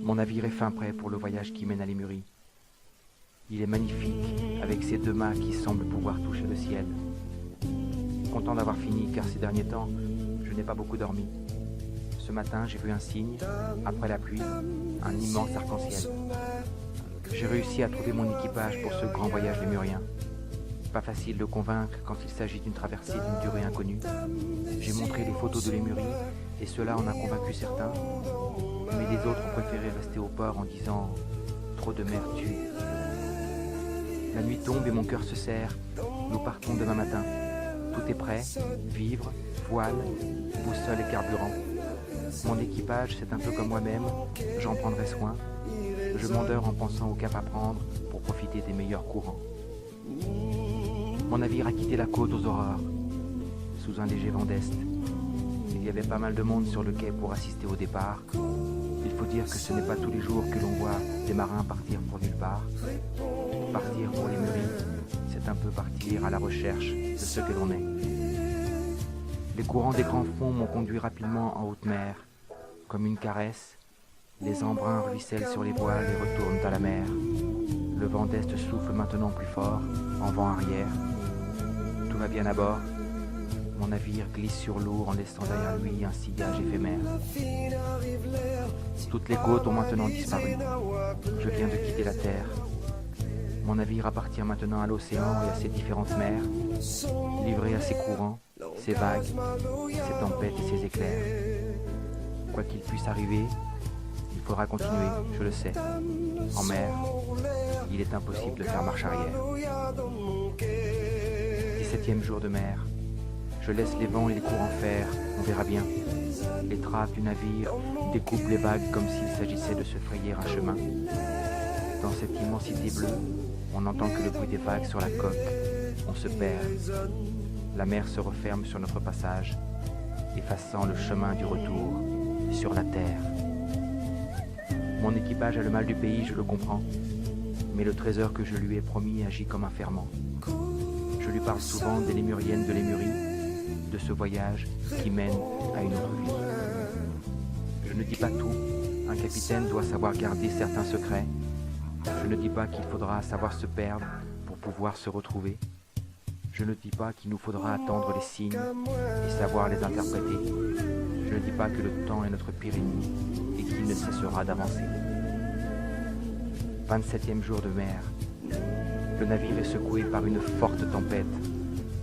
Mon navire est fin prêt pour le voyage qui mène à Lémurie. Il est magnifique, avec ses deux mâts qui semblent pouvoir toucher le ciel. Content d'avoir fini, car ces derniers temps, je n'ai pas beaucoup dormi. Ce matin, j'ai vu un signe, après la pluie, un immense arc-en-ciel. J'ai réussi à trouver mon équipage pour ce grand voyage lémurien. Pas facile de convaincre quand il s'agit d'une traversée d'une durée inconnue. J'ai montré les photos de Lémurie, et cela en a convaincu certains, mais les autres ont préféré rester au port en disant « trop de mer tue ». La nuit tombe et mon cœur se serre. Nous partons demain matin. Tout est prêt, vivres, voile, boussole et carburant. Mon équipage, c'est un peu comme moi-même, j'en prendrai soin. Je m'endors en pensant au cap à prendre pour profiter des meilleurs courants. Mon navire a quitté la côte aux aurores, sous un léger vent d'est. Il y avait pas mal de monde sur le quai pour assister au départ. Il faut dire que ce n'est pas tous les jours que l'on voit des marins partir pour nulle part. Partir pour Lémurie, c'est un peu partir à la recherche de ce que l'on est. Les courants des grands fonds m'ont conduit rapidement en haute mer. Comme une caresse, les embruns ruissellent sur les voiles et retournent à la mer. Le vent d'est souffle maintenant plus fort, en vent arrière. Tout va bien à bord. Mon navire glisse sur l'eau en laissant derrière lui un sillage éphémère. Toutes les côtes ont maintenant disparu. Je viens de quitter la terre. Mon navire appartient maintenant à l'océan et à ses différentes mers, livré à ses courants, ses vagues, ses tempêtes et ses éclairs. Quoi qu'il puisse arriver, il faudra continuer, je le sais. En mer, il est impossible de faire marche arrière. 17e jour de mer. Je laisse les vents et les courants faire, on verra bien. Les trappes du navire découpent les vagues comme s'il s'agissait de se frayer un chemin. Dans cette immensité bleue, on n'entend que le bruit des vagues sur la coque. On se perd. La mer se referme sur notre passage, effaçant le chemin du retour sur la terre. Mon équipage a le mal du pays, je le comprends, mais le trésor que je lui ai promis agit comme un ferment. Je lui parle souvent des lémuriennes de Lémurie, de ce voyage qui mène à une autre vie. Je ne dis pas tout, un capitaine doit savoir garder certains secrets. Je ne dis pas qu'il faudra savoir se perdre pour pouvoir se retrouver. Je ne dis pas qu'il nous faudra attendre les signes et savoir les interpréter. Je ne dis pas que le temps est notre pire ennemi et qu'il ne cessera d'avancer. 27e jour de mer. Le navire est secoué par une forte tempête.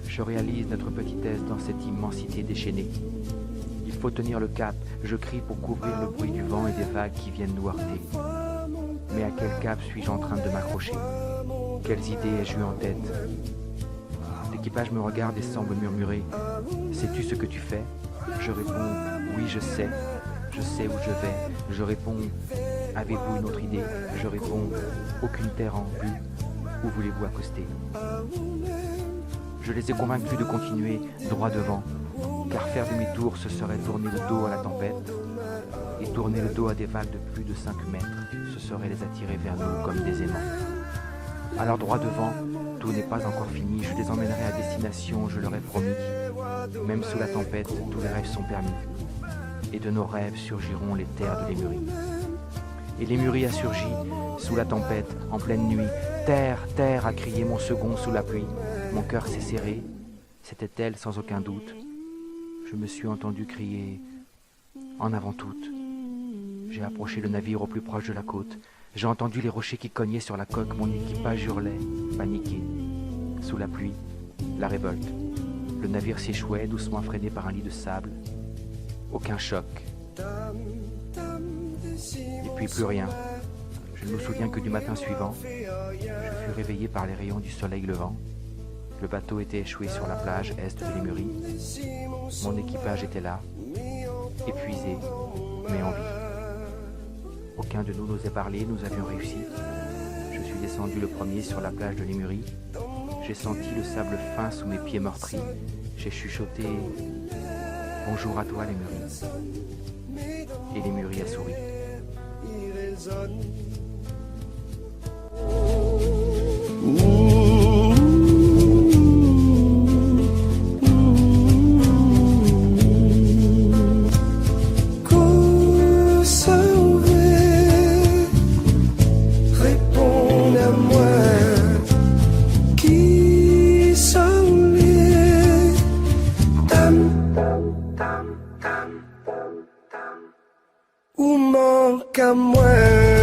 Je réalise notre petitesse dans cette immensité déchaînée. Il faut tenir le cap, je crie pour couvrir le bruit du vent et des vagues qui viennent nous heurter. Mais à quel cap suis-je en train de m'accrocher? Quelles idées ai-je eues en tête? L'équipage me regarde et semble murmurer « Sais-tu ce que tu fais ?» Je réponds « Oui, je sais où je vais. » Je réponds « Avez-vous une autre idée ?» Je réponds « Aucune terre en vue. Où voulez-vous accoster ?» Je les ai convaincus de continuer droit devant, car faire demi-tour, ce serait tourner le dos à la tempête, et tourner le dos à des vagues de plus de 5 mètres, ce serait les attirer vers nous comme des aimants. Alors droit devant, tout n'est pas encore fini, je les emmènerai à destination, je leur ai promis. Même sous la tempête, tous les rêves sont permis, et de nos rêves surgiront les terres de Lémurie. Et Lémurie a surgi, sous la tempête, en pleine nuit. « Terre, terre !» a crié mon second sous la pluie. Mon cœur s'est serré, c'était elle sans aucun doute. Je me suis entendu crier « En avant toute !» J'ai approché le navire au plus proche de la côte. J'ai entendu les rochers qui cognaient sur la coque, mon équipage hurlait, paniqué. Sous la pluie, la révolte. Le navire s'échouait, doucement freiné par un lit de sable. Aucun choc. Et puis plus rien. Je ne me souviens que du matin suivant. Je fus réveillé par les rayons du soleil levant. Le bateau était échoué sur la plage est de Lémurie. Mon équipage était là, épuisé, mais en vie. Aucun de nous n'osait parler, nous avions réussi. Je suis descendu le premier sur la plage de Lémurie. J'ai senti le sable fin sous mes pieds meurtris. J'ai chuchoté « Bonjour à toi, Lémurie ». Et Lémurie a souri. Ou manque à moi.